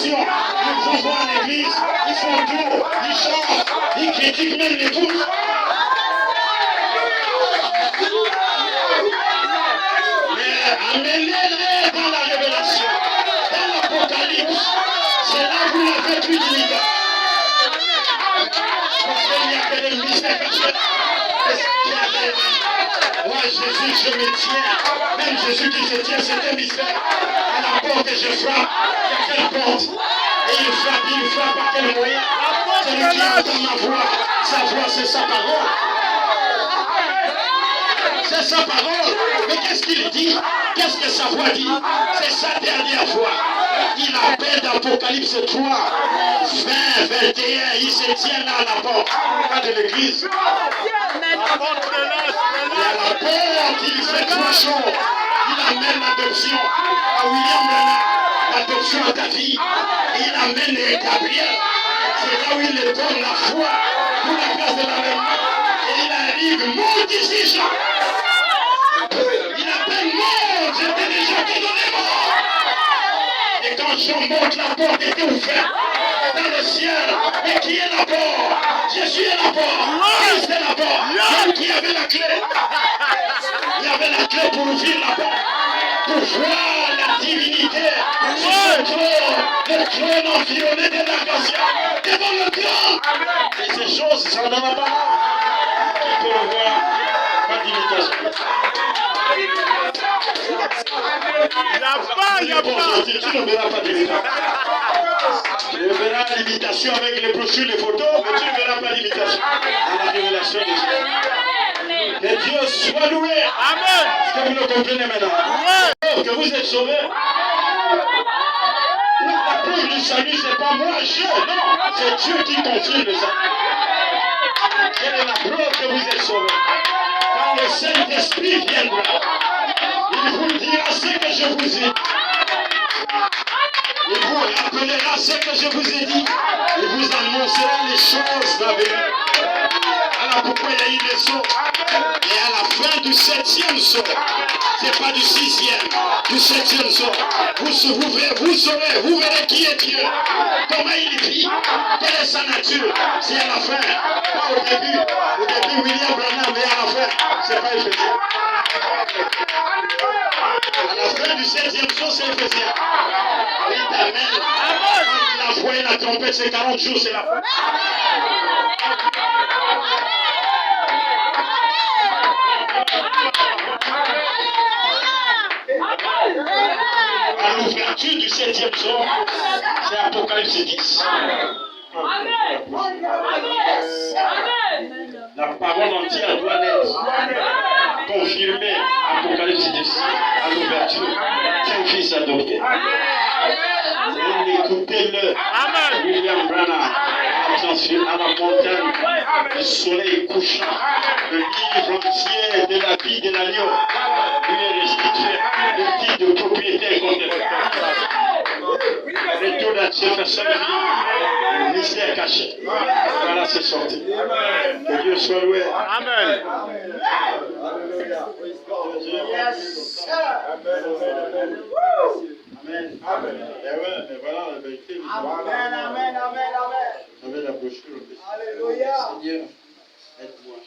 l'imitation. Ils vont voir l'église, ils font tout, ils chantent, ils critiquent même les bouches. Mais amenez-les dans la révélation, dans l'Apocalypse. C'est là où vous n'avez plus d'unité. Parce qu'il n'y a que des mystères cachés. Moi, Jésus, je me tiens. Même Jésus qui se tient, c'est un mystère. À la porte, je frappe. Il y a quelle porte? Et il frappe par quel moyen? Celui qui entend ma voix, sa voix, c'est sa parole. C'est sa parole. Mais qu'est-ce qu'il dit? Qu'est-ce que sa voix dit? C'est sa dernière voix. Il appelle dans Apocalypse 3, 20, 21, il se tient là à la porte, pas de l'église. Et à la porte, il fait 3 choses. Il amène l'adoption à William Branham, l'adoption à ta vie. Et il amène Gabriel. C'est là où il leur donne la foi pour la grâce de l'avènement. Et il arrive, monte ici, Jean. Il appelle monte, j'étais déjà donné mort. Et quand Jean monte, la porte était ouverte dans le ciel. Et qui est la porte? Jésus est la porte. Christ est la porte. Donc qui avait la clé? Il y avait la clé pour ouvrir la porte. Pour voir la divinité sur ce trône. Le trône environné de l'acacia. Devant le trône. Et ces choses, ça n'en a pas. Tu peux le voir. Pas d'imitation. Il n'y a pas. Tu ne verras pas d'imitation. Tu verras l'imitation avec les brochures, les photos, mais tu ne verras pas l'imitation à la révélation de Dieu. Que Dieu soit loué. Amen. Est-ce que vous le comprenez maintenant? Oui. Que vous êtes sauvés. La preuve du salut, ce n'est pas moi, non. C'est Dieu qui confirme le salut. Quelle est la preuve que vous êtes sauvés? Quand le Saint-Esprit viendra, il vous dira ce que je vous ai dit. Il vous rappellera ce que je vous ai dit. Il vous annoncera les choses d'avenir. Alors pourquoi il y a eu des sauts? Et à la fin du 7e saut, c'est pas du 6e, du 7e saut, vous verrez qui est Dieu, comment il vit, quelle est sa nature. C'est à la fin, pas au début. Au début William Branham, mais à la fin, c'est pas Éphésien. À la fin du 7e saut, c'est Éphésien. Oui, amen. Quand la voix et la trompette, c'est 40 jours, c'est la fin. À l'ouverture du 7e saut, c'est Apocalypse 10. La parole entière doit être confirmée. Apocalypse 10. À l'ouverture, c'est un fils adopté. Écoutez-le. William Branham a transféré à la montagne du soleil couchant. Le livre entier de la vie de l'agneau lui est restitué. Le titre de propriété contestataire. Retour à Jefferson, mystère caché. Voilà, c'est sorti. Que Dieu soit loué. Amen. Amen. Amen. Mais voilà la vérité. Amen, amen, amen, amen. Vous avez la brochure. Alléluia. Seigneur, aide-moi.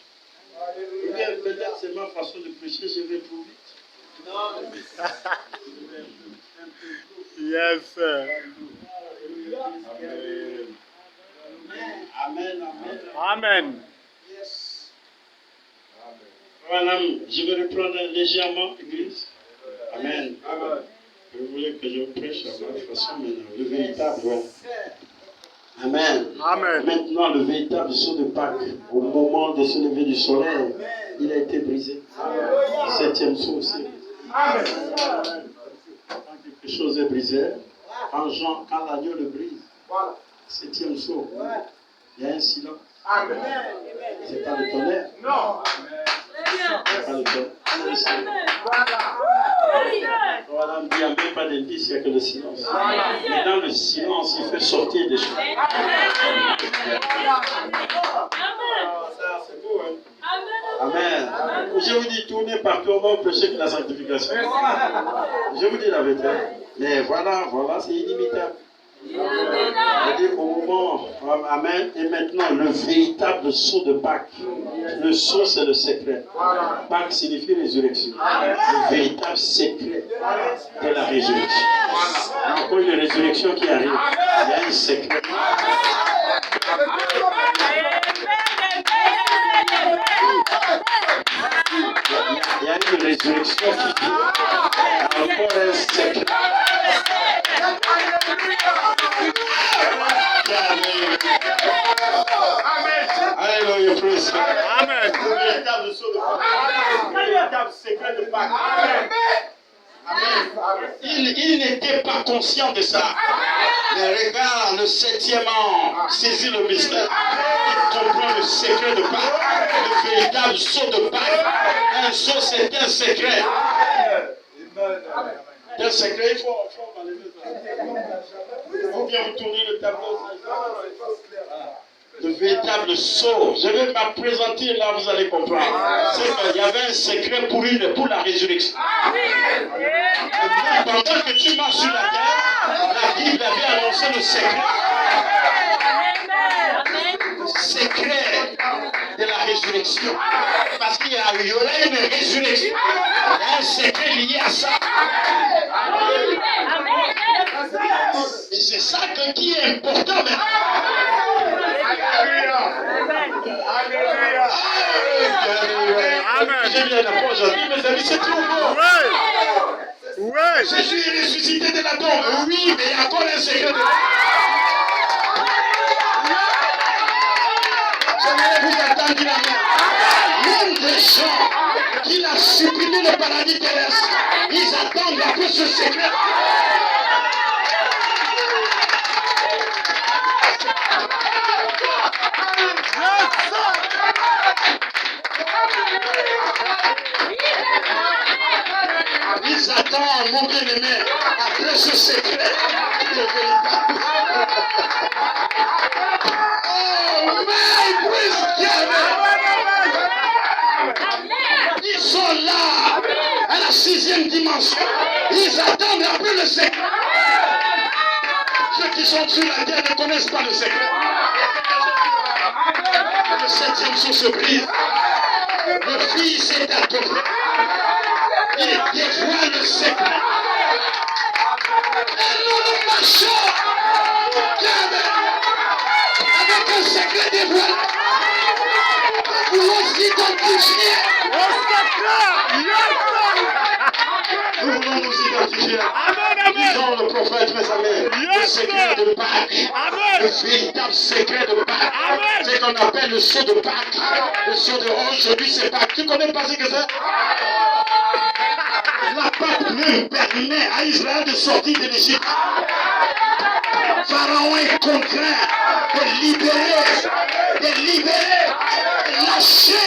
Alléluia. Peut-être c'est ma façon de prêcher, je vais trop vite. Non. Yes, sir. Amen. Amen. Amen. Yes. Voilà, je vais reprendre légèrement l'église. Amen. Amen. Vous voulez que je prêche à ma façon maintenant, le véritable. Ouais. Amen. Amen. Maintenant, le véritable saut de Pâques, au moment de se lever du soleil, il a été brisé. Le 7e saut aussi. Amen. Quand quelque chose est brisé, quand l'agneau le brise, 7e saut, il y a un silence. Amen. C'est pas le tonnerre. Non. C'est pas le tonnerre. Voilà, il n'y a même pas d'indice, il n'y a que le silence. Mais dans le silence, il fait sortir des choses. C'est beau, hein? Amen. Je vous dis, tournez partout, on va prêcher que la sanctification. Je vous dis la vérité. Mais voilà, c'est inimitable. maintenant, amen, et maintenant le véritable sceau de Pâques. Le sceau, c'est le secret. Pâques signifie résurrection. Le véritable secret de la résurrection. Encore une résurrection qui arrive. Il y a un secret. Il y a une résurrection qui vient. Encore un secret. Alléluia, praise God. Amen. Le véritable sceau de Pâques. Le véritable secret de Pâques. Amen. Il n'était pas conscient de ça. Mais regarde, le 7e an saisit le mystère. Il comprend le secret de Pâques. Le véritable sceau de Pâques. Un sceau, c'est un secret. Un secret, il faut enlever ça. Ou bien vous tournez le tableau. Le véritable sceau. Je vais me présenter là, vous allez comprendre. C'est qu'il y avait un secret pour la résurrection. Et pendant que tu marches sur la terre, la Bible avait annoncé le secret. Le secret de la résurrection. Parce qu'il y aurait une résurrection. Il y a un secret lié à ça. Et c'est ça qui est important maintenant. Amen. J'ai bien d'approche aujourd'hui, mes amis, c'est trop beau. Ouais. Jésus est ressuscité de la tombe. Oui, mais il y a encore un secret de j'aimerais vous attendre la main. L'une des gens qui a supprimé le paradis terrestre, ils attendent un peu ce secret. Ils attendent, mon bien-aimé, après ce secret. Oh, my praise God. Ils sont là, à la 6e dimension. Ils attendent après le secret. Ceux qui sont sur la terre ne connaissent pas le secret. Le 7e jour se brise. Le Fils est adoré. Il dévoile le secret. Et nous marchons avec un secret dévoilé. Nous voulons s'identifier. Nous voulons nous identifier. Disons le prophète, mes amis. Le secret de Pâques. Le véritable secret de Pâques. C'est ce qu'on appelle le sceau de Pâques. Le sceau de aujourd'hui, c'est Pâques. Tu connais pas ce que c'est? La Pâque même permet à Israël de sortir de l'Égypte. Pharaon est contraint de libérer, de lâcher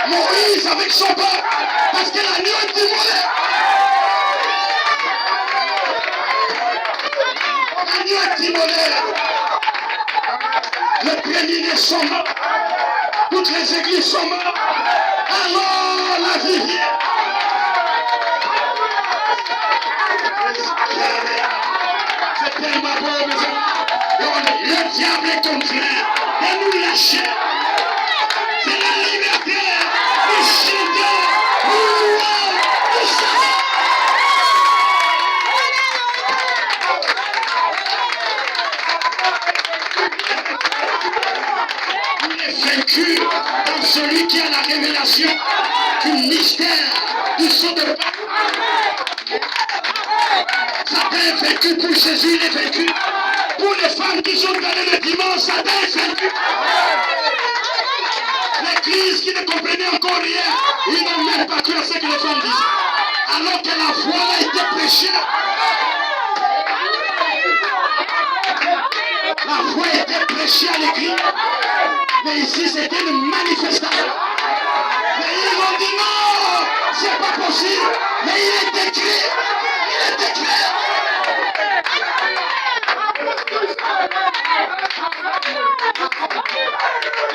Moïse avec son peuple parce que l'agneau est immolé. L'agneau est immolé. Les premiers-nés sont morts. Toutes les églises sont mortes. Alors la vie vient. C'est tellement beau, mes amis. Le diable est contraint de nous lâcher. C'est la liberté. Nous chantons, nous louons, nous savons. Il est vaincu dans celui qui a la révélation du mystère du sceau de Pâques. Satan est vaincu pour Jésus, il est vaincu. Pour les femmes qui sont allées le dimanche, Satan est vaincu. L'église qui ne comprenait encore rien, ils n'ont même pas cru à ce que les femmes disent. Alors que la foi a été prêchée. La foi était prêchée à l'église. Mais ici, c'était une manifestation. Mais ils ont dit non, c'est pas possible. Mais il est écrit. Il est écrit.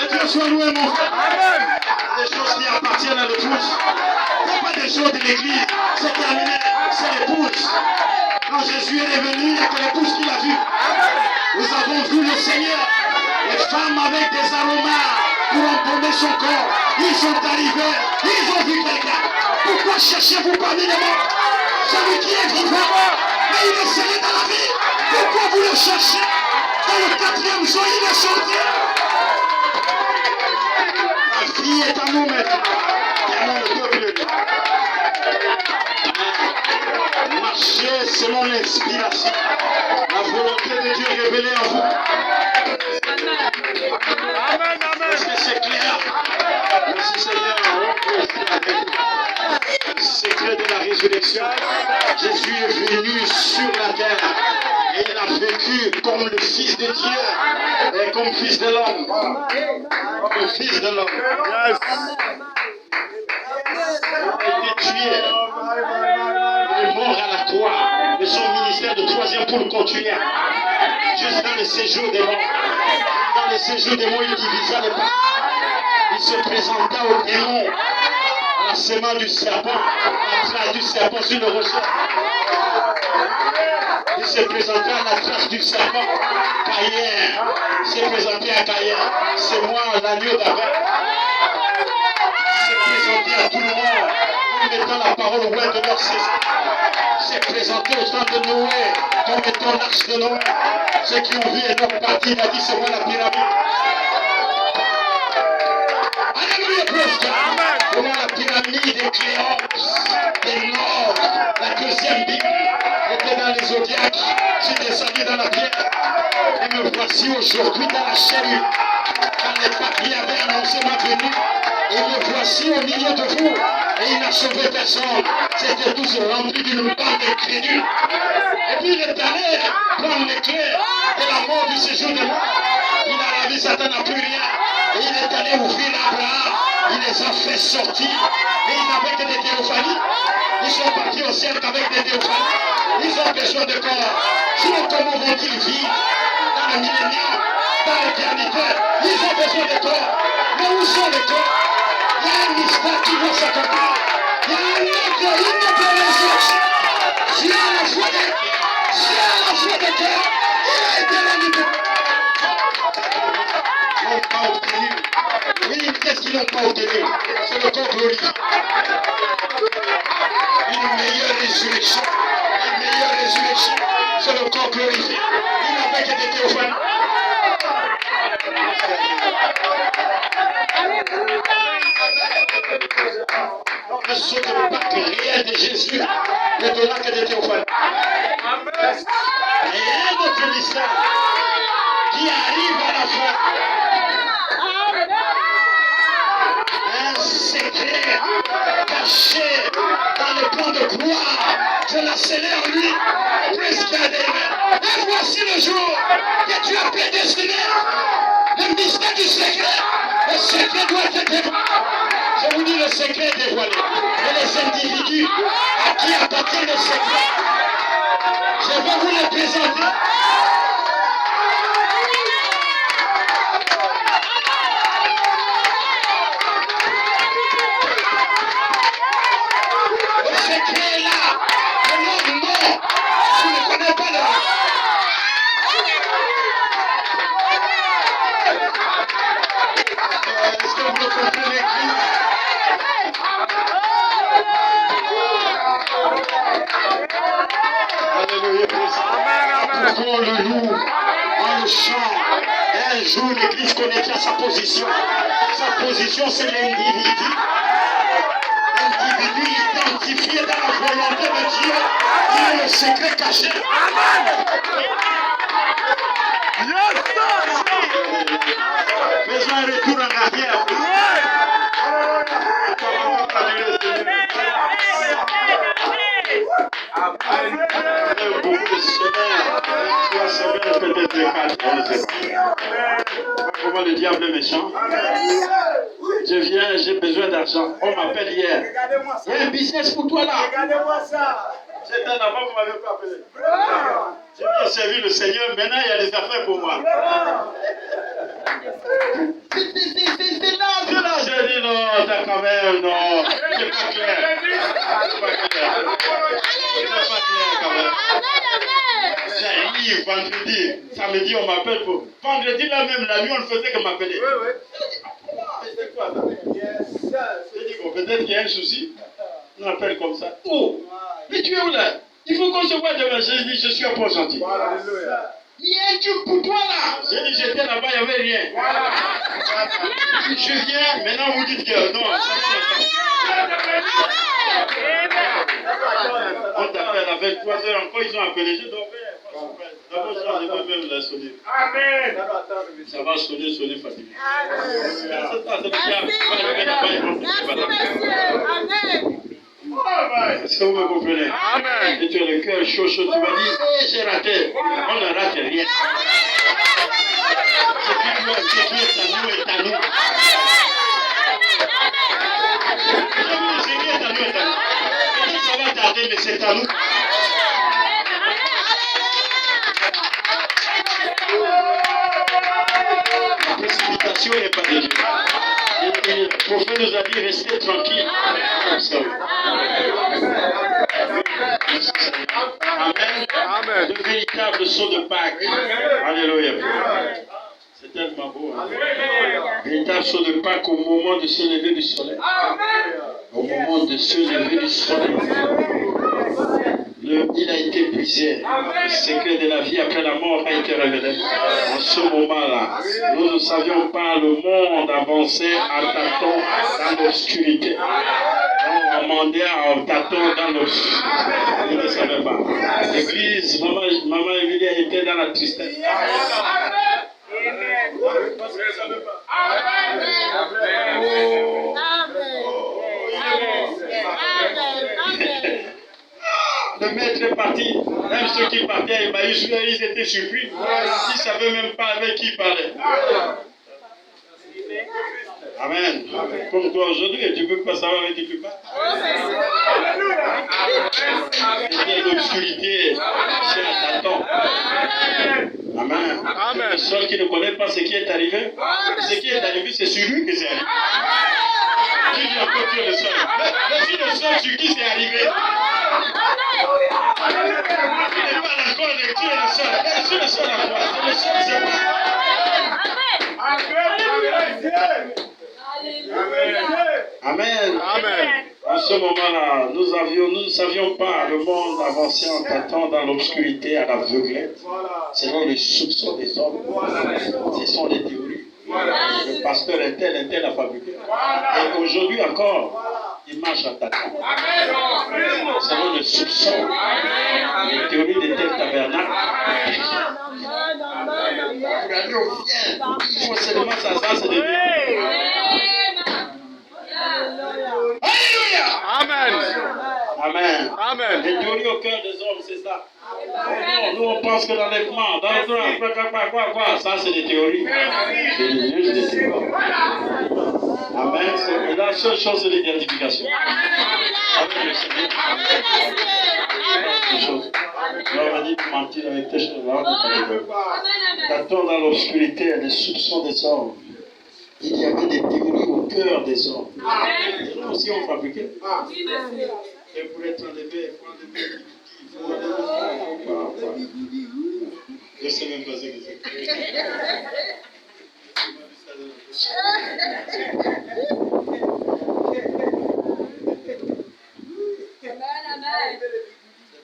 Et Dieu soit loué, mon frère. Amen. Des choses qui appartiennent à l'épouse. Ce n'est pas des choses de l'église. C'est terminé. C'est l'épouse. Quand Jésus est revenu, il n'y a que l'épouse qui l'a vu. Nous avons vu le Seigneur. femmes avec des aromas pour embaumer son corps. Ils sont arrivés, ils ont vu quelqu'un. Pourquoi cherchez-vous parmi les morts celui qui est vivant, mais il est scellé dans la vie? Pourquoi vous le cherchez? Dans le 4e jour, il est sorti. La vie est à nous maintenant. Tellement le peuple de Dieu. Marchez selon l'inspiration. La volonté de Dieu révélée en vous. Amen, amen. Est-ce que c'est clair? Merci Seigneur. Le secret de la résurrection. Jésus est venu sur la terre et il a vécu comme le Fils de Dieu et comme Fils de l'homme. Comme le Fils de l'homme. Yes. Il a été tué. Il est mort à la croix. Et son ministère de 3e pour le continuer. Juste dans le séjour des morts. Dans le séjour des morts, il divisa les pas. Il se présenta aux démons. À la semence du serpent. La trace du serpent sur le rocher. Il s'est présenté à la trace du serpent. Caïn. Il s'est présenté à Caïn. C'est moi l'agneau d'Abel. Il s'est présenté à tout le monde. En mettant la parole au loin de leur saison. Il s'est présenté au temps de Noé. En mettant l'arche de Noé. Ceux qui ont vu et non parti, il a dit c'est moi la pyramide. Alléluia, Amen. comment la pyramide de Cléopâtre, des Nord, la 2e Bible, était dans les zodiacs. J'ai descendu dans la pierre. Et me voici aujourd'hui dans la chair. Quand les papiers avaient annoncé ma venue, et me voici au milieu de vous. Et il n'a sauvé personne. C'était tous remplis d'une bande incrédule. Et puis il est allé prendre les clés de la mort du séjour de mort. Il a lavé, Satan n'a plus rien. Et il est allé ouvrir Abraham. Il les a fait sortir. Et ils n'avaient que des théophanies. Ils sont partis au ciel avec des théophanies. Ils ont besoin de corps. Sinon, comment vont-ils vivre dans le millénaire, dans l'éternité? Ils ont besoin de corps. Mais où sont les corps? Il y a un mystère qui va s'accomplir. Il y a une autre résurrection. Dieu a la foi de cœur. Il a été rendu. Ils n'ont pas obtenu. Oui, qu'est-ce qu'ils n'ont pas obtenu? C'est le corps glorifié. Une meilleure résurrection. Une meilleure résurrection. C'est le corps glorifié. Il n'avait que des théophanies. Le saut de Pâques réel de Jésus n'est au-delà que des théophanies. Et un autre mystère qui arrive à la fin. Un secret caché dans le plan de gloire. Je l'ai scellé en lui. Presque à des mains. Et voici le jour que tu as prédestiné. Le mystère du secret. Le secret doit être dévoilé. Je vous dis, le secret est dévoilé. Et les individus à qui appartient le secret, je vais vous les présenter. Le secret est là. Le nom mort. Tu ne connais pas le nom. Est-ce que vous le comprenez, l'église? Alléluia. Pourquoi on le loue, on le chante. Un jour, l'église connaîtra sa position. Sa position, c'est l'individu. L'individu identifié dans la volonté de Dieu. Il est le secret caché. Faisons un retour en arrière. Beaucoup de semaines, 3 semaines, peut-être 4, on ne sait pas. Comment le diable est méchant. Je viens, j'ai besoin d'argent. On m'appelle hier. Il y a un business pour toi là. Regardez-moi ça. J'étais là-bas, vous ne m'avez pas appelé. J'ai bien servi le Seigneur, maintenant il y a des affaires pour moi. C'est là, j'ai dit non, ça quand même, non. C'est pas clair. C'est pas clair. C'est pas clair quand même. J'arrive vendredi, samedi on m'appelle pour... Vendredi là même, la nuit on ne faisait que m'appeler. C'est quoi ça? J'ai dit bon, peut-être qu'il y a un souci. On m'appelle comme ça. Oh, mais tu es où là? Il faut qu'on se voit demain. J'ai dit, je suis à Port-Gentil. Il y a un truc pour toi là. J'ai dit, j'étais là-bas, il n'y avait rien. Je viens, maintenant vous dites que non. On t'appelle avec 3 heures encore, ils ont appelé. Je dormais. D'abord, je vais même la sonner. Amen. Ça va sonner, fatigué. Amen. Est-ce que vous me comprenez? Amen. Et tu as le cœur chaud, tu m'as dit, hey, j'ai raté. On ne rate rien. Ce qui est à nous est à nous. Ce qui est à nous est à nous. Peut-être ça va tarder, mais c'est à nous. La précipitation n'est pas de Dieu. Et le prophète nous a dit, restez tranquille. Amen. Amen. Le véritable saut de Pâques. Alléluia. C'est tellement beau. Hein? Véritable saut de Pâques au moment de se lever du soleil. Au moment de se lever du soleil. Il a été brisé. Le secret de la vie après la mort a été révélé. En ce moment-là, nous ne savions pas, le monde avançait à tâtons dans l'obscurité. On demandait à tâtons dans l'obscurité. Je ne savais pas. L'église, maman Emilie était dans la tristesse. Le maître est parti. Même ceux qui partaient à Emmaüs, ils étaient surpris. Ils ne savaient même pas avec qui il parlait. Amen. Comme toi aujourd'hui, tu ne peux pas savoir avec qui tu parles. Il y a l'obscurité chez Satan. Amen. Amen. Le seul qui ne connaît pas ce qui est arrivé, ce qui est arrivé, c'est sur lui que c'est arrivé. Qui dit encore tu es le seul? Je suis le seul sur qui c'est arrivé. Tu n'es pas d'accord avec tu es le seul. Je suis le seul à toi. C'est le seul, c'est moi. Amen. Amen. En ce moment-là, nous ne savions pas, le monde avançait en tâtant dans l'obscurité à l'aveuglette, selon les soupçons des hommes. Ce sont les théories. Le pasteur est tel a fabriqué. Et aujourd'hui encore, il marche en tâtant. Selon les soupçons, les théories de tel tabernacle. Regardez au ciel, il faut seulement s'asseoir de Dieu. Alléluia. Amen. Amen. Amen. Les théories au cœur des hommes, c'est ça. Non, nous on pense que l'enlèvement, dans le train, quoi, ça c'est des théories. C'est des Dieu, c'est des théories. Amen. C'est la seule chose, c'est l'identification. Avec le Seigneur. Quelque chose. On va dire mentir avec tes choses là. T'attends dans l'obscurité les soupçons des hommes. Il y avait des théories au cœur des hommes. Les gens aussi ont fabriqué. Et pour être enlevé, il faut enlever. Je ne sais même pas ce que c'est.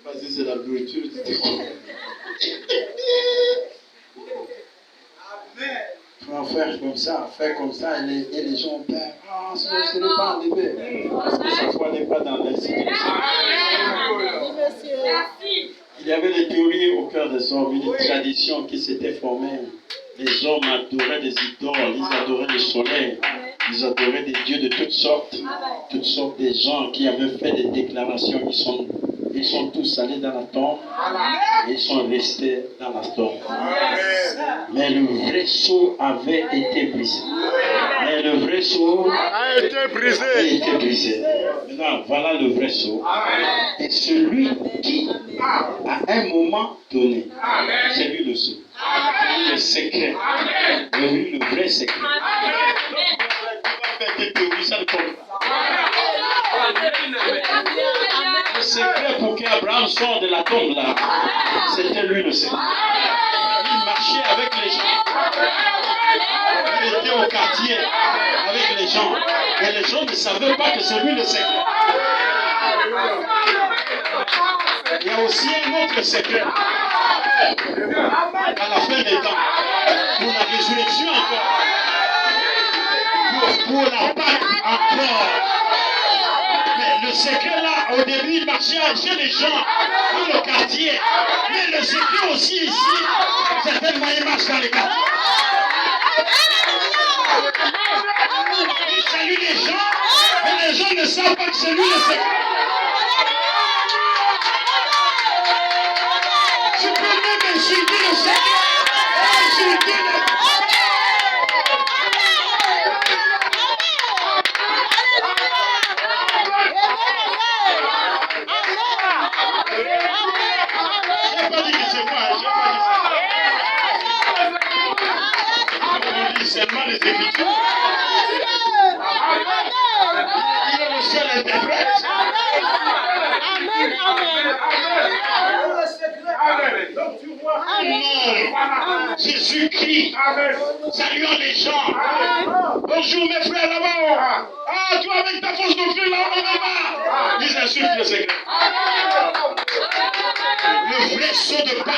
Pas si c'est la nourriture. Faut faire comme ça, et les gens ont peur. Ah, ce n'est pas enlevé. Parce que sa foi n'est pas dans l'institution. Il y avait des théories au cœur des hommes, une tradition qui s'était formée. Les hommes adoraient des idoles, ils adoraient le soleil, ils adoraient des dieux de toutes sortes de gens qui avaient fait des déclarations. Ils sont tous allés dans la tombe et ils sont restés dans la tombe. Mais le vrai sceau avait été brisé. A été brisé. Maintenant, voilà le vrai sceau. Et celui qui, à un moment donné, c'est lui le sceau. C'est lui le secret. C'est lui le vrai secret. Tu vas faire tes théories, ça ne compte pas. Le secret pour qu'Abraham sorte de la tombe là, c'était lui le secret. Il marchait avec les gens. Il était au quartier avec les gens. Mais les gens ne savaient pas que c'est lui le secret. Il y a aussi un autre secret. À la fin des temps, pour la résurrection encore, pour la Pâque encore. Mais le secret là, au début, il marchait chez les gens, dans le quartier. Mais le secret aussi ici, certainement il marche dans les quartiers. Il salue les gens, mais les gens ne savent pas que c'est lui le secret. Tu peux même insulter le secret. Insulter le Je n'ai pas dit que c'est moi, je n'ai pas dit ça. On dit seulement les Écritures. Il est le seul interprète. Non, Jésus-Christ, saluant les gens. Bonjour mes frères là-bas. Ah, toi avec ta fausse doctrine là-bas. Ils insultent le secret. Le vrai saut de Pâques.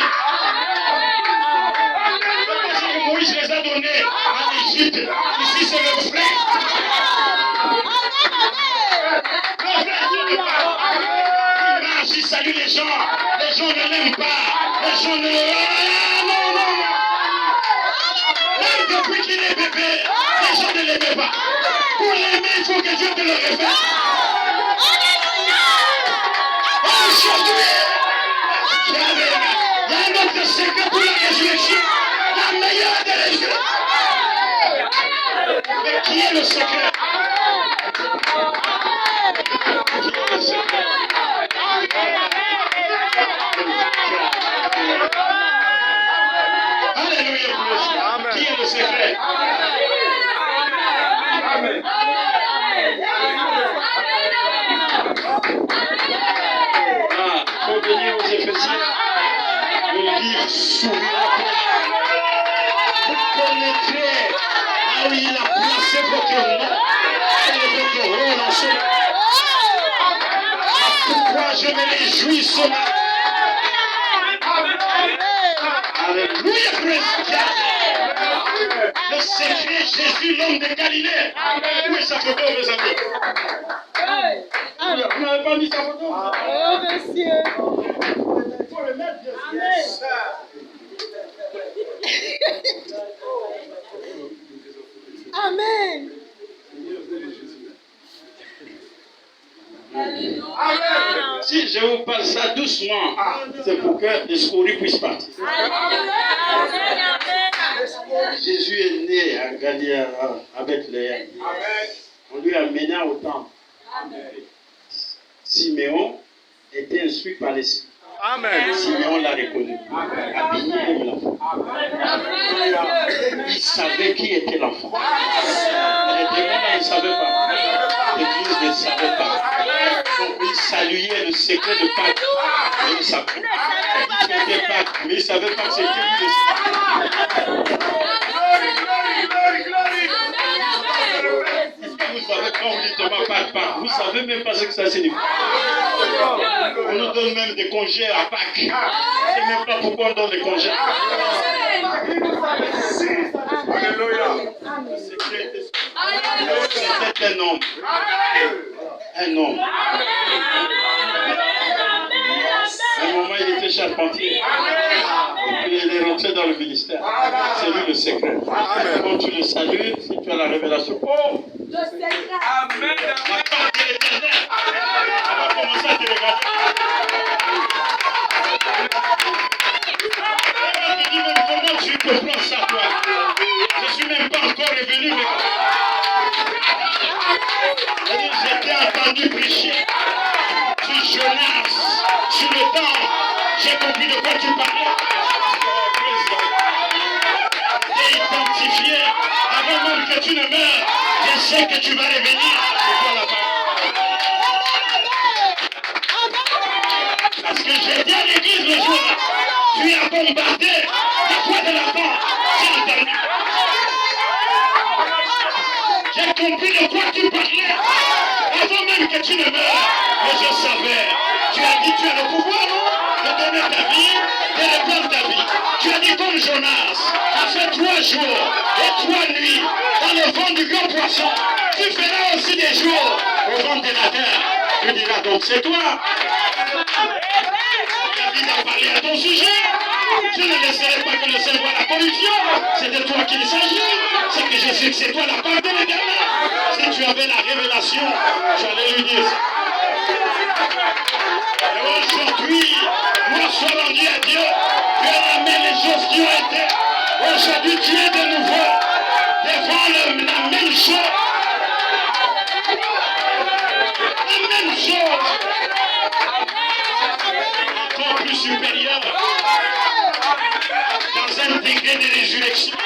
Moïse les a donnés en Égypte. Ici c'est le vrai. Le vrai saut de Pâques. Il marche, il salue les gens. Les gens ne l'aiment pas. Les gens ne l'aiment pas. Non, non, non. Même depuis qu'il est bébé, les gens ne l'aimaient pas. Pour l'aimer, il faut que Dieu te le révèle. Aujourd'hui, il y a un autre secret pour la résurrection. La meilleure des résurrections. Mais qui est le secret? Qui est le secret? Alléluia. Qui est le secret? Amen. Pour venir aux Éphésiens, le livre s'ouvre. Vous connaîtrez là où il a placé votre nom et votre rôle en ce moment. Pourquoi je me réjouis ce matin? Alléluia, président. Le secret, Jésus, l'homme de Galilée. Où est sa photo, mes amis? Vous n'avez pas mis sa photo? Oh, monsieur. Il faut le mettre, bien sûr. Amen. Amen. Si je vous parle ça doucement, c'est pour que l'escorie puisse partir. Jésus est né à Galilée, à Bethléem. On lui a amené au temple. Siméon était instruit par l'Esprit. Amen. Siméon l'a reconnu. Habillé comme l'enfant. Il savait qui était l'enfant. Les démons ne savaient pas. L'Église ne savait pas. Donc il saluait le secret de Pâques. Mais il savait. C'était Pâques, mais il ne savait pas que c'était lui le secret. Vous savez quand on dit Thomas Pâques, vous savez même pas ce que ça signifie. On nous donne même des congés à Pâques. Je ne sais même pas pourquoi on donne des congés. C'était un homme. Un homme. À un moment, il était charpentier. Et puis, il est rentré dans le ministère. C'est lui le secret. Quand tu le salues, si tu as la révélation. Oh! Amen. La part de l'Éternel. On va commencer à te regarder. Je te dis même comment tu peux prendre ça, toi. Je ne suis même pas encore revenu, mais j'étais entendu prêcher sur Jonas, sur le temps. J'ai compris de quoi tu parlais. T'es identifié avant même que tu ne meurs. Je sais que tu vas revenir. C'est quoi la parole? que j'étais à l'église le jour-là, tu as bombardé la foi de l'enfant. J'ai entendu. J'ai compris de quoi tu parlais avant même que tu ne meures. Mais je savais. Tu as dit tu as le pouvoir de donner ta vie, de répandre ta vie. Tu as dit comme Jonas, a fait 3 jours et 3 nuits dans le vent du grand poisson. Tu feras aussi des jours au vent de la terre. Tu diras donc c'est toi. David a parlé à ton sujet. Je ne laisserai pas que le ciel voie la corruption. C'est de toi qu'il s'agit. C'est que je sais que c'est toi la part de l'Éternel. Si tu avais la révélation, tu allais lui dire ça. Et aujourd'hui, gloire soit rendue à Dieu. Tu as ramené les choses qui ont été. Aujourd'hui, tu es de nouveau devant la même chose. La même chose. Encore plus supérieure. Dans un degré de résurrection.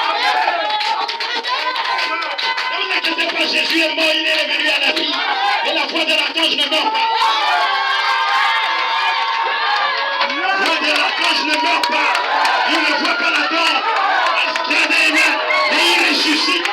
Ne vous inquiétez pas, Jésus est mort, il est revenu à la vie. Et la voix de l'archange ne meurt pas. La voix de l'archange ne meurt pas. Il ne voit pas la tombe. Mais il ressuscite.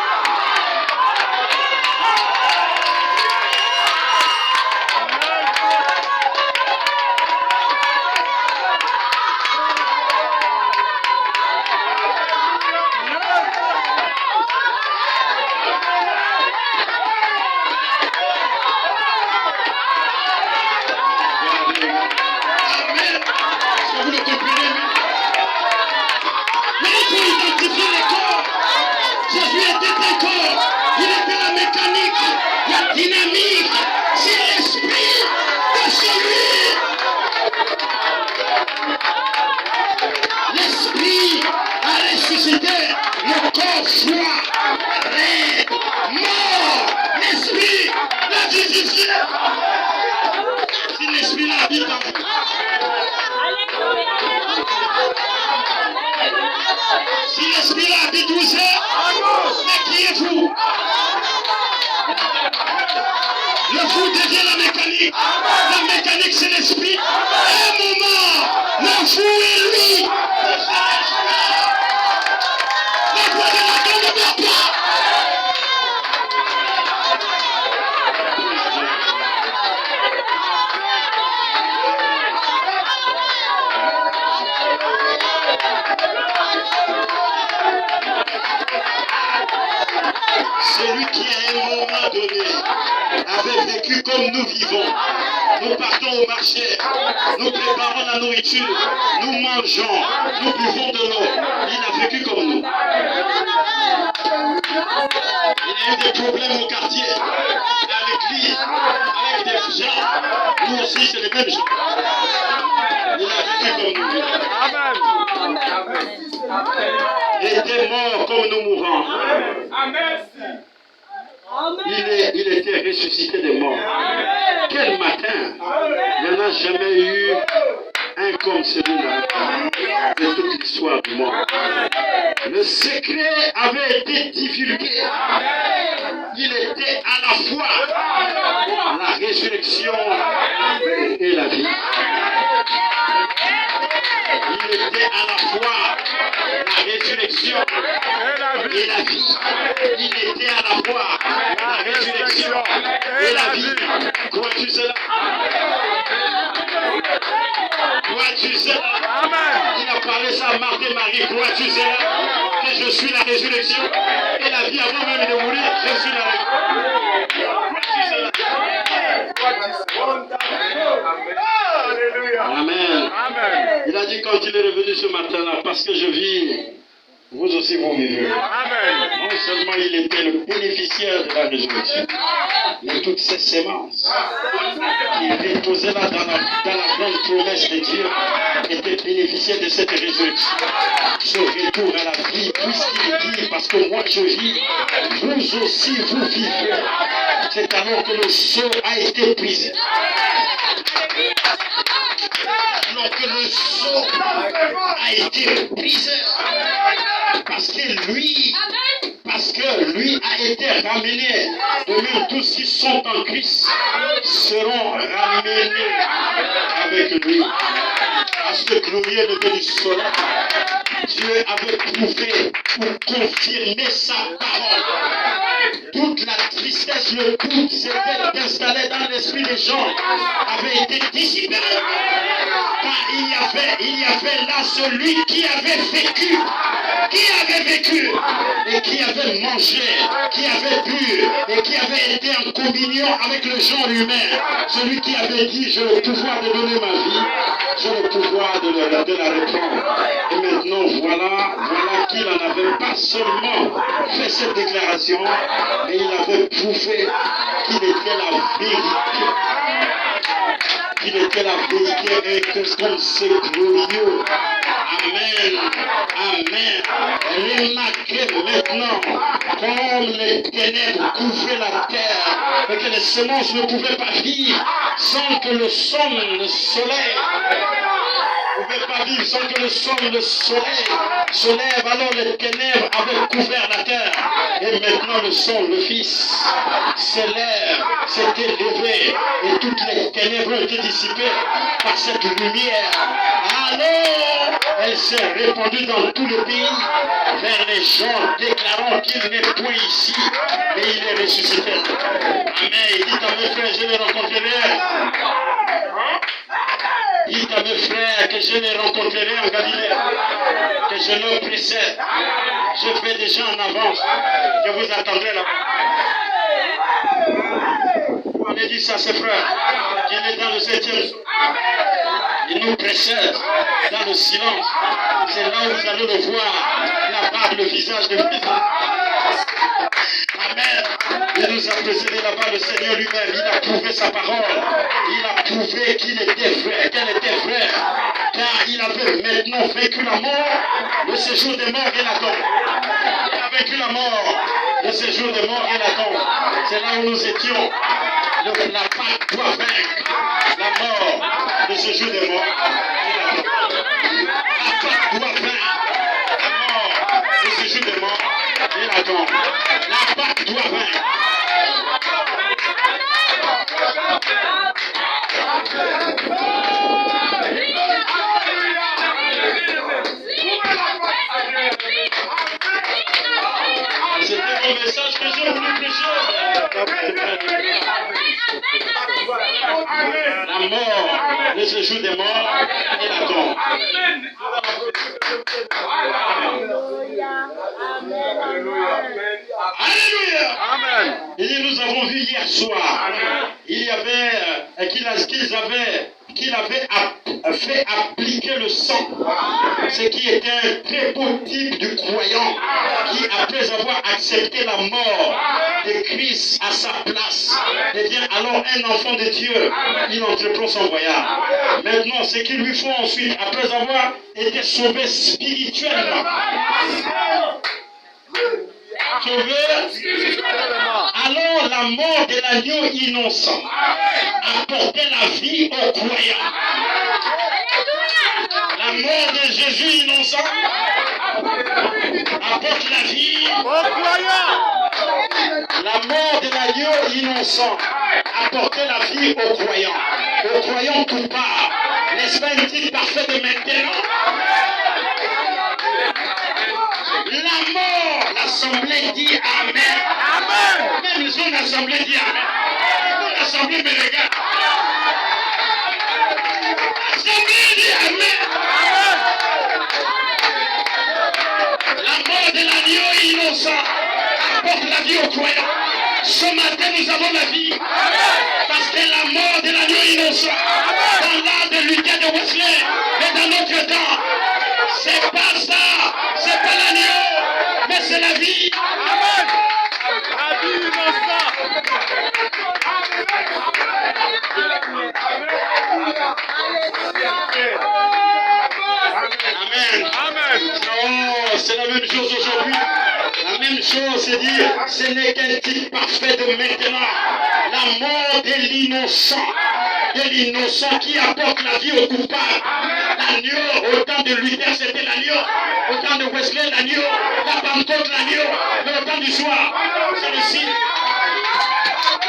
Si l'esprit habite en vous, si l'esprit habite vous êtes, mais qui êtes-vous? Le fou devient la mécanique. La mécanique c'est l'esprit. À un moment, le fou est lui. La voix de la gueule ne meurt pas. Celui qui à un moment donné avait vécu comme nous vivons. Nous partons au marché, nous préparons la nourriture, nous mangeons, nous buvons de l'eau. Il a vécu comme nous. Il a eu des problèmes au quartier, à l'église, avec des gens. Nous aussi, c'est les mêmes gens. Il a vécu comme nous. Amen. Il était mort comme nous mourons. Il était ressuscité des morts. Quel matin! Il n'y en a jamais eu un comme celui-là de toute l'histoire du monde. Le secret avait été divulgué. Il était à la fois la résurrection et la vie. Il était à la fois la résurrection et la vie. Il était à la fois la résurrection et la vie. Crois-tu cela? Crois-tu cela? Il a parlé ça à Marthe et Marie. Crois-tu cela? Que je suis la résurrection et la vie avant même de mourir, je suis la résurrection. Amen. Il a dit quand il est revenu ce matin-là, parce que je vis, vous aussi vous vivez. Amen. Non seulement il était le bénéficiaire de la résurrection, mais toutes ces sémences qui étaient posées là dans la grande promesse de Dieu étaient bénéficiaires de cette résurrection. Ce retour à la vie, puisqu'il dit, parce que moi je vis, vous aussi vous vivez. C'est alors que le sceau a été brisé. Alors que le sceau a été brisé. Parce que lui a été ramené. De même, tous ceux qui sont en Christ seront ramenés avec lui. ce glorieux lever du soleil, Dieu avait prouvé pour confirmer sa parole. Toute la tristesse, le doute s'était installé dans l'esprit des gens, avait été dissipé. Car il y avait là celui qui avait vécu et qui avait mangé, qui avait bu et qui avait été en communion avec le genre humain. Celui qui avait dit, j'ai le pouvoir de donner ma vie, j'ai le pouvoir de la reprendre. Et maintenant, voilà qu'il n'en avait pas seulement fait cette déclaration, mais il avait prouvé qu'il était la vérité. Qu'il était la vérité et que comme c'est glorieux. Amen. Amen. Remarquez maintenant comme les ténèbres couvraient la terre et que les semences ne pouvaient pas vivre sans que le soleil ne pouvait pas vivre sans que le soleil se lève. Alors les ténèbres avaient couvert la terre. Et maintenant le sol, le Fils, s'élève, s'était levé. Et toutes les ténèbres ont été dissipées par cette lumière. Alors, elle s'est répandue dans tout le pays vers les gens déclarant qu'il n'est point ici, mais il est ressuscité. Amen. Dites à mes frères, je les rencontrerai. Dites à mes frères que je les rencontrerai en Galilée, que je leur précède. Je vais déjà en avance. Je vous attendrai là-bas. On a dit ça, ses frères. Il est dans le 7e jour. Il nous précède dans le silence. C'est là où vous allez le voir, là-bas, le visage de Christ. Amen. Il nous a précédé là-bas, le Seigneur lui-même. Il a prouvé sa parole. Il a prouvé qu'il était vrai, qu'elle était vraie. Car il avait maintenant vaincu la mort, le séjour des morts et la tombe. Il a vaincu la mort, le séjour des morts et la tombe. C'est là où nous étions. La Pâque doit vaincre la mort, le séjour des morts et la tombe. La Pâque doit vaincre la mort, le séjour des morts et la tombe. La Pâque doit vaincre. C'était mon message que j'ai voulu prêcher. La mort, le séjour des morts et la tombe. Alléluia. Amen. Et nous avons vu hier soir, il y avait qu'il avait fait appliquer le sang, ce qui était un très beau type de croyant qui, après avoir accepté la mort de Christ à sa place, devient alors un enfant de Dieu. Il entreprend son voyage. Maintenant, ce qu'il lui faut ensuite, après avoir été sauvé spirituellement, alors la mort de l'agneau innocent apportait la vie aux croyants. La mort de Jésus innocent apporte la vie aux croyants. La mort de l'agneau innocent apportait la vie aux croyants coupables. N'est-ce pas une petite parfaite de maintenant? La mort, l'assemblée dit Amen. Amen. Même son assemblée dit Amen. L'assemblée me regarde. L'assemblée dit Amen. La mort de l'agneau innocent apporte la vie aux croyants. Ce matin, nous avons la vie. Parce que la mort de l'agneau innocent, dans l'art de Luther de Wesley, et dans notre temps, c'est pas ça, c'est pas l'agneau, mais c'est la vie. Amen. La vie innocente. Amen. Amen. Oh, c'est la même chose aujourd'hui. La même chose, c'est dire, ce n'est qu'un type parfait de maintenant. La mort de l'innocent qui apporte la vie au coupable. L'agneau, au temps de Luther, c'était l'agneau. Au temps de Wesley, l'agneau. La Pentecôte, l'agneau. Mais au temps du soir, c'est le signe.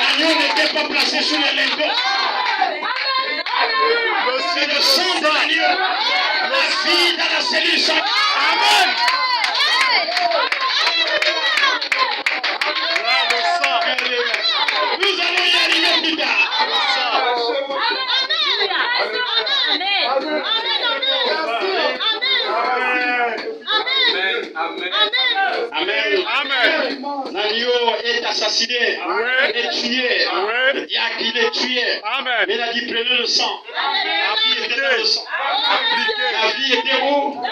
L'agneau n'était pas placé sous les lingots. C'est le sang de l'agneau. La vie dans la cellule sang. Amen. Là, le sang. Nous allons y arriver plus tard. Le sang. Amen. Amen. L'agneau est assassiné, Oui. est tué. Oui. Le diacre, il est tué. Amen. Mais il a dit prenez le sang. La vie était dans le sang. Appliqué. La vie était où?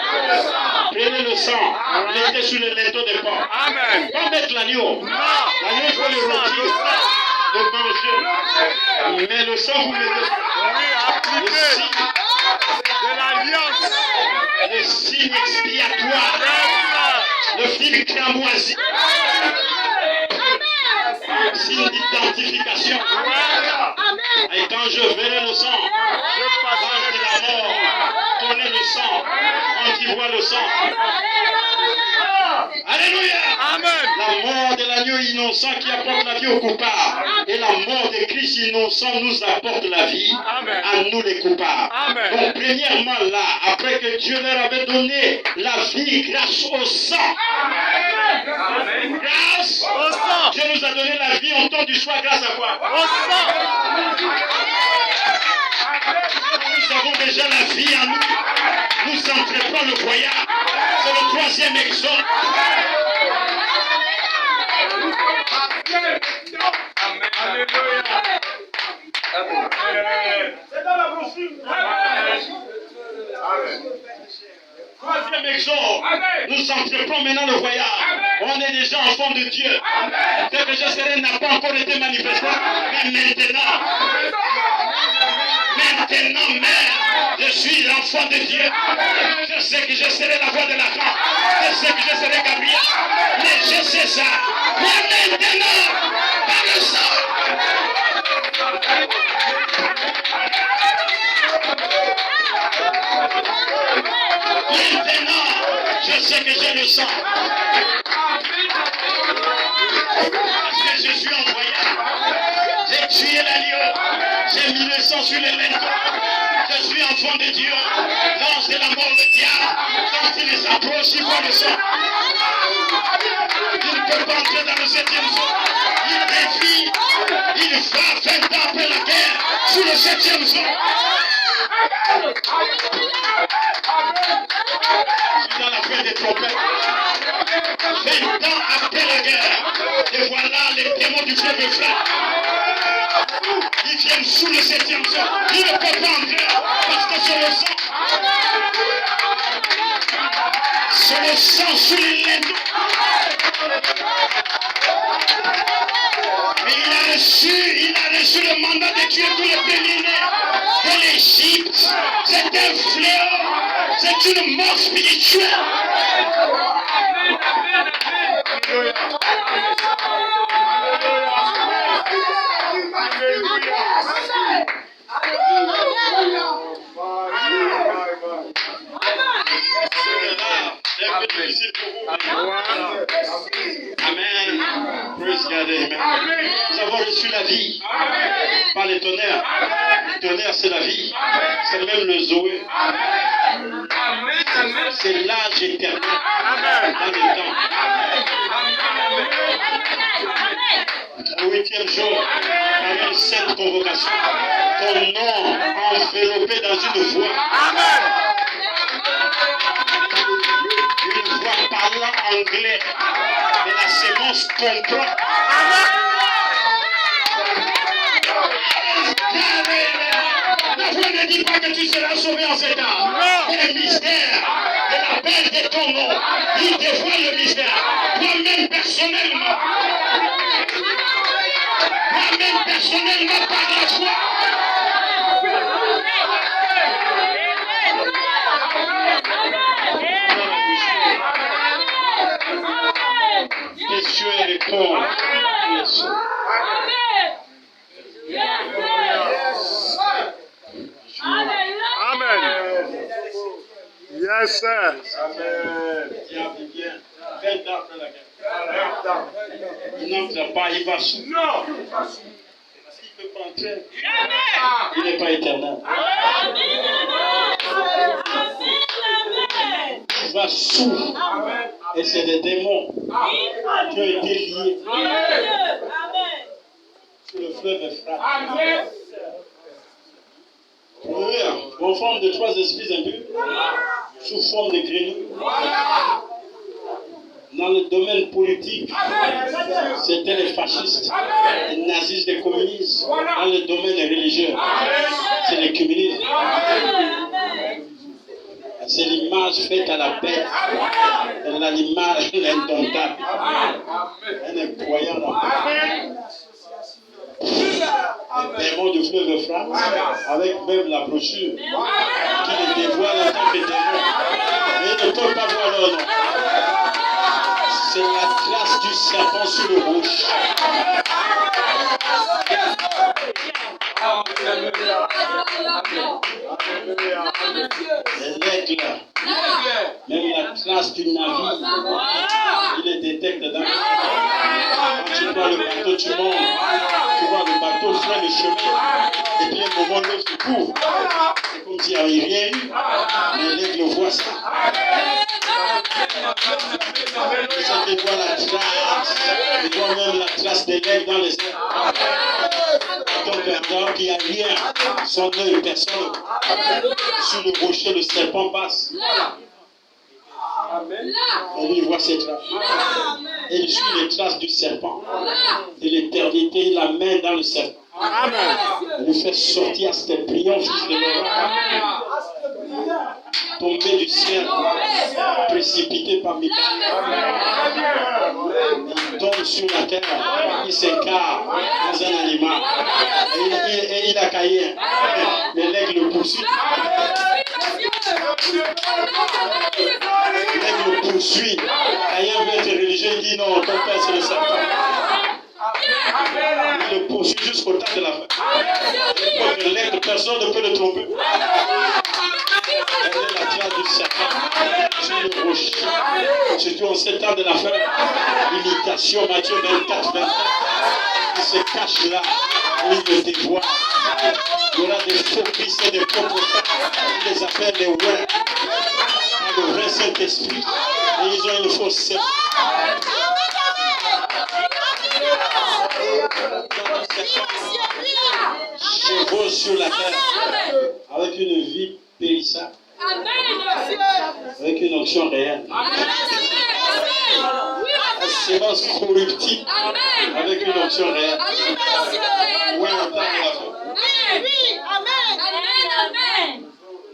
Prenez le sang. Il était sur le linteau des porcs. Amen. Pas mettre l'agneau. Non. L'agneau, il faut le Le rôtir, sang. le manger. Mais le sang, vous mettez Oui, le appliqué. signe, De l'alliance. le signe expiatoire, Yes. le fil cramoisi, signe d'identification. Voilà. Et quand je verrai le sang, Je quand passerai c'est le la sang. mort, donnez le sang, quand il voit le sang. Alléluia! Amen. La mort de l'agneau innocent qui apporte la vie au coupable. Et la mort de Christ innocent nous apporte la vie Amen. à nous les coupables. Amen. Donc premièrement là, après que Dieu leur avait donné la vie grâce au sang. Grâce Au sang. Dieu nous a donné la vie en temps du soir grâce à quoi? Au sang. Nous avons déjà la vie en nous. Nous entreprends le voyage. C'est le troisième exode. Alléluia. C'est dans la brochure. Troisième exode. Nous entreprends maintenant le voyage. On est déjà enfants de Dieu. Ce que je serai n'a pas encore été manifesté. Mais maintenant, mère, je suis l'enfant de Dieu. Je sais que je serai la voix de la femme. Je sais que je serai Gabriel. Mais je sais ça. Mais maintenant, par le sang. Maintenant, je sais que j'ai le sang. Parce que je suis en voyage. J'ai tué l'agneau. J'ai mis le sang sur les linteaux. Je suis enfant de Dieu. L'ange de la mort, le diable, quand il s'approche, il voit le sang. Il ne peut pas entrer dans le septième jour. Il défie. Il va 20 ans après la guerre sur le septième jour. Je suis dans la fête des trompettes. 20 ans après la guerre. Et voilà les démons du fleuve frère. Ils viennent sous le septième jour. Ils ne peuvent pas entrer parce que c'est le sang. C'est le sang sur les linteaux. Mais il a reçu le mandat de tuer tous les premiers-nés de l'Égypte. C'est un fléau. C'est une mort spirituelle. C'est un peu difficile pour vous. Amen. Praise God. Amen. Nous avons reçu la vie par les tonnerres. Le tonnerre, c'est la vie. C'est même le Zoé. C'est l'âge éternel dans le temps. Le 8e jour, par une sainte convocation, ton nom enveloppé dans une voix. Une voix parlant anglais. Et la sémence comprend. La voix ne dit pas que tu seras sauvé en cet âme. Le mystère de l'appel de ton nom, il dévoile le mystère. Toi-même personnellement. Toi-même personnellement par la foi. Que Dieu répond. Amen. Yes, sir. Diable vient 20 ans après la guerre. Il n'entre pas, il va sous. Non. Parce qu'il ne peut pas entrer. Il n'est pas éternel. Tu vas sous. Et c'est des démons qui ont été liés sur le fleuve Euphrate. En forme de 3 esprits impurs, sous forme de grenouilles. Dans le domaine politique, c'était les fascistes, les nazistes, les communistes. Dans le domaine religieux, c'est les communistes. C'est l'image faite à la bête, l'image indomptable. Un incroyable. Les démons du fleuve Euphrate, avec même la brochure qui les dévoile en tant que démons. Mais ils ne peuvent pas voir leur nom. C'est la trace du serpent sur le rocher. L'aigle, même la trace du navire, il les détecte dans le. Quand tu vois le bateau, tu montes. Tu vois le bateau freine le chemin. Et puis, un moment, l'eau se couvre. C'est comme s'il n'y avait rien eu. Mais l'aigle voit ça. Ça te voit la trace. Tu vois même la trace de l'aigle dans les airs. Donc, alors qu'il n'y a rien, son œil, personne. Sur le rocher, le serpent passe. Et lui, il voit ses traces. Et il suit les traces du serpent. De l'éternité, il la met dans le serpent. Il le fait sortir à cet brillant fils de l'homme. Tomber du ciel, précipité parmi les. Il tombe sur la terre, il s'écarte dans un animal. Et il a caillé. Mais l'aigle le poursuit. L'aigle le poursuit. Caïn veut être religieux, il dit non, ton père c'est le serpent. Il le poursuit jusqu'au temps de la fin. L'aigle, personne ne peut le tromper. Elle est la trace du serpent sur le rocher. Surtout en ces temps de la fin. Imitation, Matthieu 24, 24. Il se cache là. Il le dévoile. Il y aura des faux Christ et des faux prophètes. Il les appelle les ouais. Le vrai Saint-Esprit. Et ils ont une fausse secte. Chevaux sur la terre. Avec une vie périssable. Avec une onction réelle. La sémence corruptible. Avec une onction réelle. Ouais, on parle à la fin.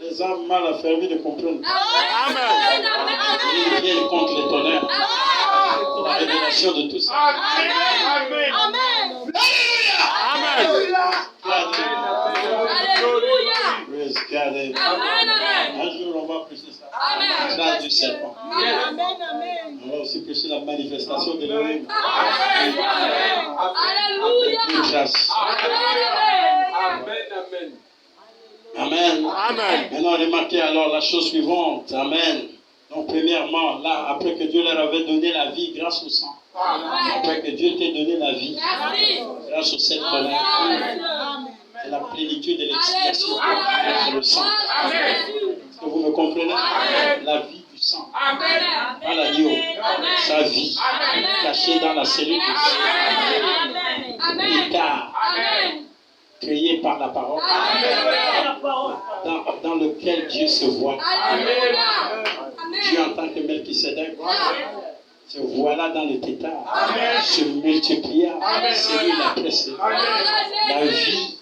Les âmes mal affermies ne comprennent pas. Ils viennent contre les tonnerres. La révélation de tout ça. Amen. Praise God. Un jour, on va prêcher ça. La trace du serpent. On va aussi prêcher la manifestation de l'Élohim. Une trace. Amen. Maintenant, remarquez alors la chose suivante. Amen. Donc, premièrement, là, après que Dieu leur avait donné la vie grâce au sang. Après que Dieu t'ait donné la vie grâce au sept tonnerres. C'est la plénitude de l'expiation. C'est le sang. Est-ce que vous me comprenez? La vie du sang. Pas l'agneau. Sa vie. Cachée dans la cellule du sang. L'état. Créé par la parole. Dans lequel Dieu se voit. Dieu en tant que Melchisédek se voilà dans le tétard, se multiplia, cellule après cellule. La vie.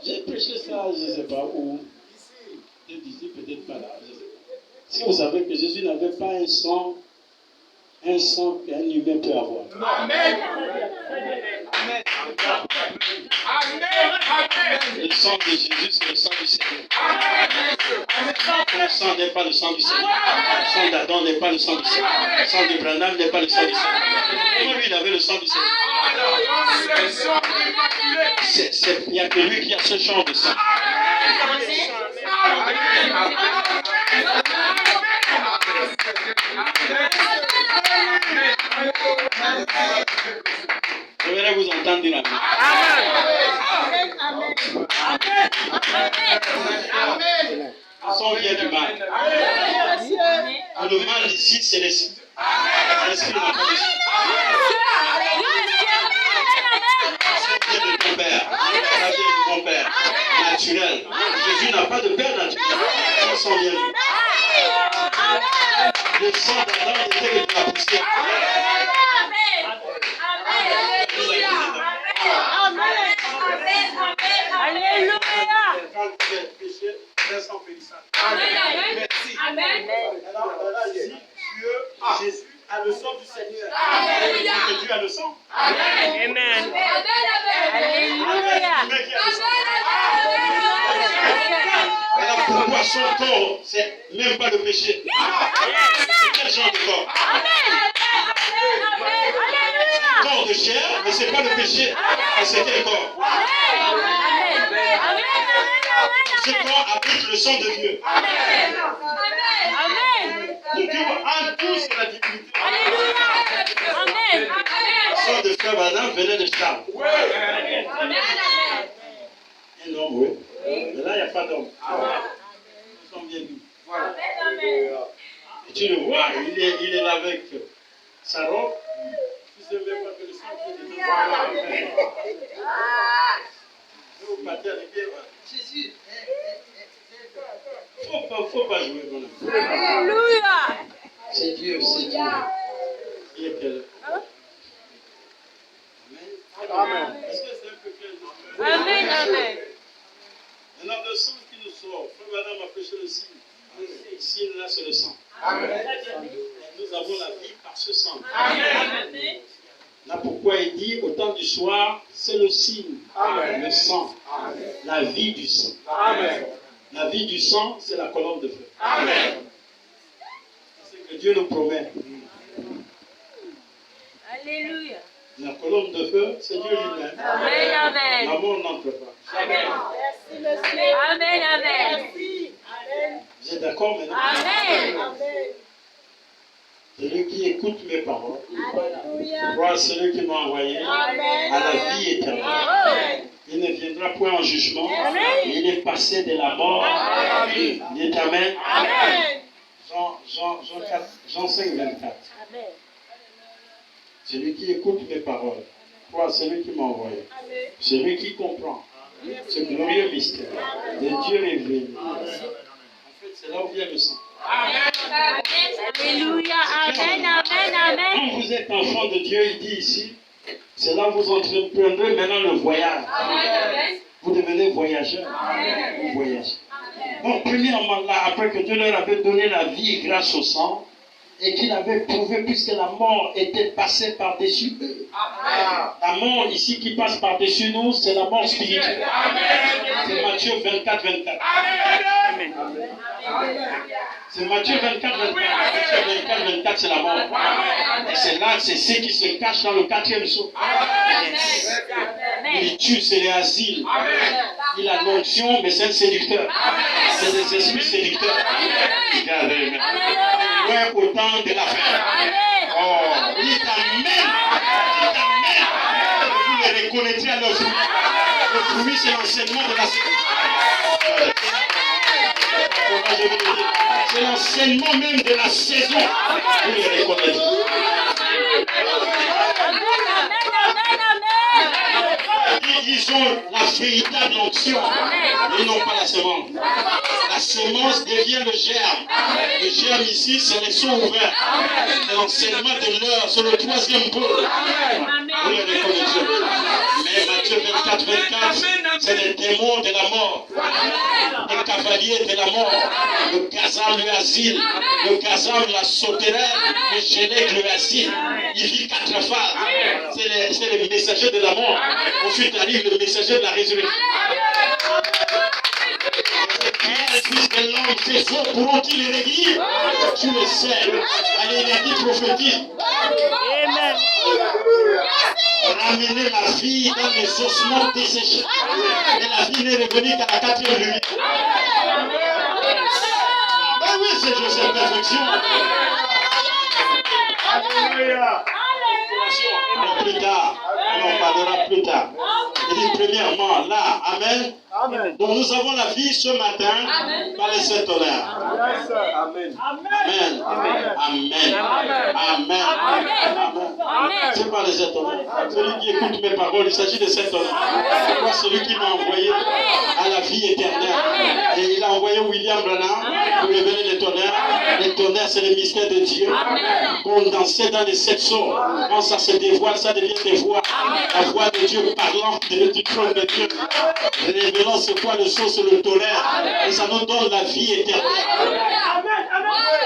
J'ai prêché ça, je ne sais pas où. Des disciples, peut-être pas là. Si vous savez que Jésus n'avait pas un sang qu'un humain peut avoir. Amen. Le sang de Jésus, c'est le sang du Seigneur. Le sang n'est pas le sang du Seigneur. Le sang d'Adam n'est pas le sang du Seigneur. Le sang de Branham n'est pas le sang du Seigneur. Comment lui, il avait le sang du Seigneur? Il n'y a que lui qui a ce genre de sang. Je voudrais vous entendre dire Amen. Le sang vient du mal. Le mal ici, c'est l'esprit. L'esprit n'a pas d'esprit. Ça vient de ton père. Ça vient de mon père. Naturel. Jésus n'a pas de père naturel. Son sang vient de lui. Le sang d'Adam était que de la poussière. Alléluia. Quand tu es péché, c'est sans périssable. Merci. Amen. Alors, ici, Jésus a le sang du Seigneur. Que Dieu a le sang. Amen. Alléluia. Alors pourquoi son corps, c'est même pas le péché? C'est quel genre de corps? Corps de chair, mais c'est pas le péché. Mais c'est quel corps? Ce corps habite le sang de Dieu. Donc Dieu en tout c'est la divinité. Le sang de frère Adam venait de Charles. Un homme, oui. Mais là, il n'y a pas d'homme. Le sang vient de lui. Et tu le vois, il est là avec sa robe. Tu ne sais même pas que le sang vient de lui. Vous partez avec lui. Jésus. Faut pas jouer dans le feu. Alléluia. C'est Dieu, c'est Dieu. Il est quel? Amen. Est-ce que c'est un peu clair? Amen. Amen. Maintenant, le sang qui nous sort, frère Madame a prêché le signe. Le signe là, c'est le sang. Amen. Nous avons la vie par ce sang. Amen. Là pourquoi il dit au temps du soir, c'est le signe. Amen. Le sang. Amen. La vie du sang. Amen. La vie du sang, c'est la colonne de feu. Amen. C'est que Dieu nous promet. Alléluia. La colonne de feu, c'est Dieu lui-même. Amen. Amen. La mort n'entre pas. Amen. Amen. Vous êtes d'accord maintenant? Amen. Celui qui écoute mes paroles, Alléluia. croit à celui qui m'a envoyé, Amen. à la vie éternelle. Amen. Il ne viendra point en jugement. Amen. Il est passé de la mort à la vie. Dites Amen. Amen. Jean 5, 24. Celui qui écoute mes paroles, croit à celui qui m'a envoyé. Amen. Celui qui comprend ce glorieux mystère de Dieu révélé. En fait, c'est là où vient le sang. Alléluia. Amen. Amen. Amen. Quand vous êtes enfant de Dieu, il dit ici, c'est là où vous entreprendrez maintenant le voyage. Vous devenez voyageur. Vous voyagez. Donc, premièrement, là, après que Dieu leur avait donné la vie grâce au sang, et qu'il avait prouvé, puisque la mort était passée par-dessus eux. La mort ici qui passe par-dessus nous, c'est la mort spirituelle. C'est Matthieu 24, 24. C'est Matthieu 24, 24. Matthieu 24, 24, c'est la mort. Et c'est là, c'est ce qui se cache dans le 4e saut. Il tue, c'est les asiles. Il a l'onction, mais c'est un séducteur. C'est des esprits séducteurs. Regardez, loin au temps de la fin. Oh, dites Amen. Dites Amen. Vous les reconnaîtrez à leur fruit. Le fruit, c'est l'enseignement de la saison. C'est l'enseignement même de la saison. Vous les reconnaîtrez. Ils ont la véritable onction et non pas la semence. La semence devient le germe. Le germe ici, c'est les seaux ouverts. C'est l'enseignement de l'heure, c'est le 3e pôle. Vous les reconnaissez. Mais Matthieu 24, 24, c'est les démons de la mort. Les cavaliers de la mort. Le gazam, le asile. Le gazam, la sauterelle. Le gélèque, le asile. Il vit 4 phases. C'est les messagers de la mort. Ensuite arrive le messager de la résurrection. Le Fils de l'homme, c'est faux, pourront-ils les réduire? Tu le sais. Allez, il a dit prophétise. Amen. Ramener la vie dans les ossements desséchés. Et la vie n'est revenue qu'à la 4e nuit. Ben oui, c'est Joseph perfection. Alléluia. Mais plus tard, on en parlera plus tard. Il dit premièrement, là, amen. Amen. Donc nous avons la vie ce matin par les 7 honneurs. Yes, sir. Amen. Amen. Amen. Amen. Amen. C'est pas les 7 honneurs. Celui qui écoute mes paroles, il s'agit de 7 honneurs. C'est quoi celui qui m'a envoyé à la vie éternelle. Et il a envoyé William Branham pour révéler les tonnerres. Les tonnerres, c'est le mystère de Dieu. Condensé dans les 7 sceaux. Quand ça se dévoile, ça devient des voix. La voix de Dieu parlant du trône de Dieu. Révélant c'est quoi le sceau, c'est le tonnerre. Et ça nous donne la vie éternelle.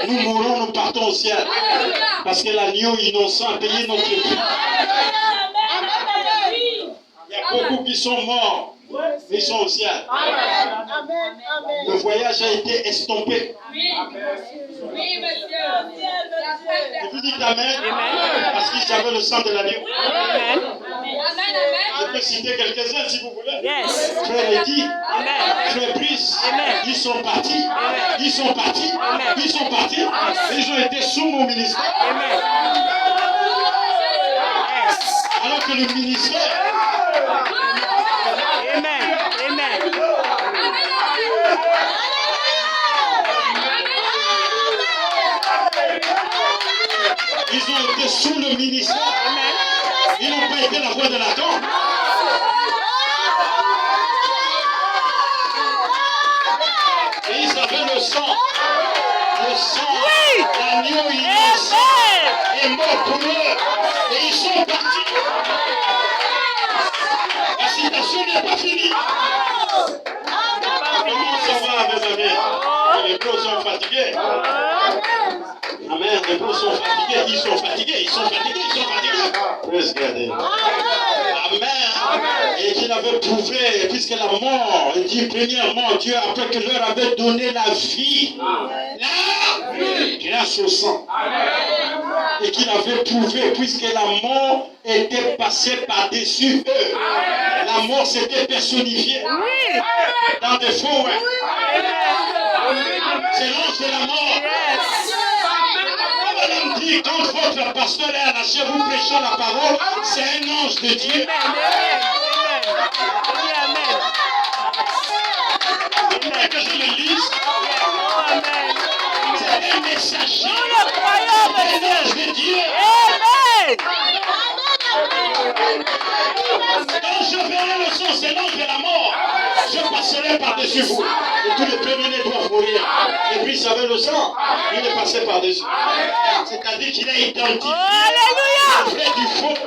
Nous mourons, nous partons au ciel. Parce que l'agneau innocent a payé notre prix. Il y a beaucoup qui sont morts, mais ils sont au ciel. Le voyage a été estompé. Et vous dites Amen, parce qu'ils avaient le sang de l'agneau. Je peux citer quelques-uns si vous voulez. Yes. Frère Eddy, Amen. Frère Brice, Amen. ils sont partis, ils sont partis, ils sont partis, ils ont été sous mon ministère. Amen. Yes. Alors que le ministère, Amen. Amen. ils ont été sous le ministère. Ils n'ont pas été la voix de la tombe. Et ils avaient le sang, l'agneau innocent est mort pour eux. Et ils sont partis. La citation n'est pas finie. Comment ça va, mes amis? Les bros sont fatigués. Amen, les bros sont fatigués. Ils sont fatigués, ils sont fatigués, ils sont fatigués. Praise God. Amen. Et qu'il avait prouvé, puisque la mort, il dit premièrement, Dieu, après que leur avait donné la vie, grâce au sang. Et qu'il avait prouvé, puisque la mort était passée par-dessus eux. La mort s'était personnifiée dans des faux. C'est l'ange de la mort. Madame dit, quand votre pasteur est à la chair, vous prêchez la parole, c'est un ange de Dieu. Vous voulez que je le lise? C'est un messager. C'est un ange de Dieu. Quand je verrai le sang, c'est l'ange de la mort. Je passerai par-dessus vous. Et tous les premiers doivent mourir. Et puis, il savait le sang. Il est passé par-dessus. C'est-à-dire qu'il a identifié le vrai du faux.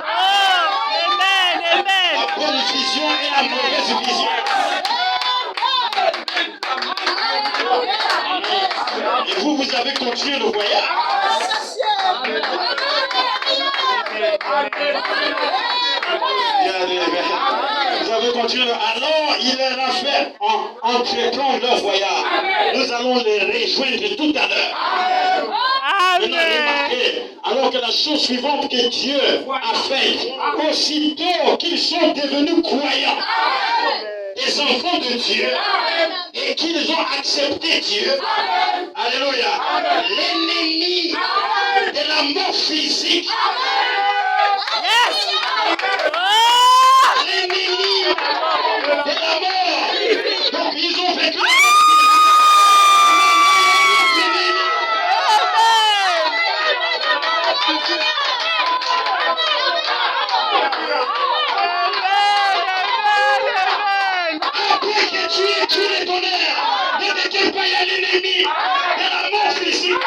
La bonne vision et la mauvaise vision. Et vous, vous avez continué le voyage. Vous avez continué. Alors, il leur a fait entreprendre leur voyage. Nous allons les rejoindre tout à l'heure. Maintenant, remarquez, alors que la chose suivante que Dieu a faite, aussitôt qu'ils sont devenus croyants, des enfants de Dieu, et qu'ils ont accepté Dieu, alléluia, l'ennemi de la mort physique, l'ennemi de la mort, donc ils ont vécu. Après que tu aies tué les tonnerres, ne détiens pas à l'ennemi de la mort physique.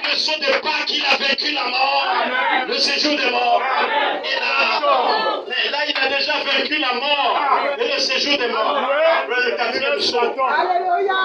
Le saut de Pâques, il a vaincu la mort, le séjour des morts. Et là, il a déjà vaincu la mort et le séjour des morts. Le quatrième saut. Alléluia.